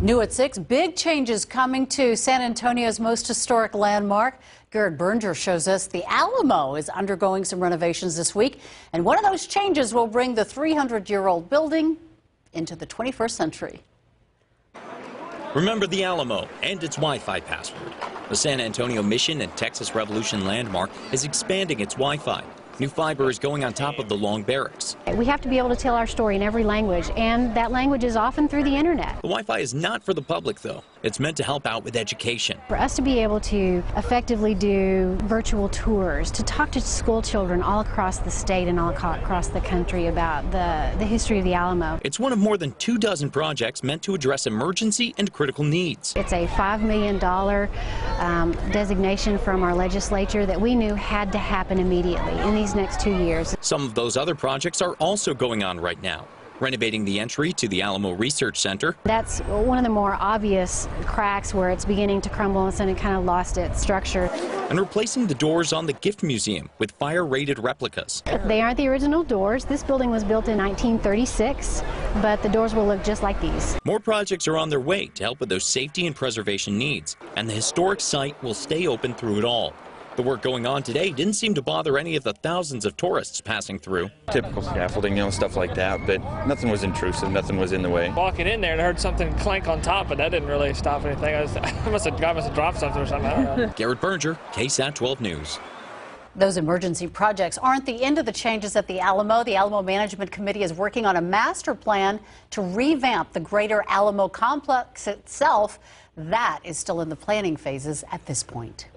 New at 6, big changes coming to San Antonio's most historic landmark. Garrett Berger shows us the Alamo is undergoing some renovations this week, and one of those changes will bring the 300-year-old building into the 21st century. Remember the Alamo and its Wi-Fi password. The San Antonio Mission and Texas Revolution landmark is expanding its Wi-Fi. New fiber is going on top of the long barracks. We have to be able to tell our story in every language, and that language is often through the internet. The Wi-Fi is not for the public, though. It's meant to help out with education. For us to be able to effectively do virtual tours, to talk to school children all across the state and all across the country about the history of the Alamo. It's one of more than 24 projects meant to address emergency and critical needs. It's a $5 million designation from our legislature that we knew had to happen immediately in these next 2 years. Some of those other projects are also going on right now. Renovating the entry to the Alamo Research Center. That's one of the more obvious cracks where it's beginning to crumble and it kind of lost its structure. And replacing the doors on the gift museum with fire-rated replicas. They aren't the original doors. This building was built in 1936, but the doors will look just like these. More projects are on their way to help with those safety and preservation needs, and the historic site will stay open through it all. The work going on today didn't seem to bother any of the thousands of tourists passing through. Typical scaffolding, stuff like that, but nothing was intrusive, nothing was in the way. Walking in there and I heard something clank on top, but that didn't really stop anything. I must have dropped something or something. I don't know. Garrett Berger, KSAT 12 News. Those emergency projects aren't the end of the changes at the Alamo. The Alamo Management Committee is working on a master plan to revamp the greater Alamo complex itself. That is still in the planning phases at this point.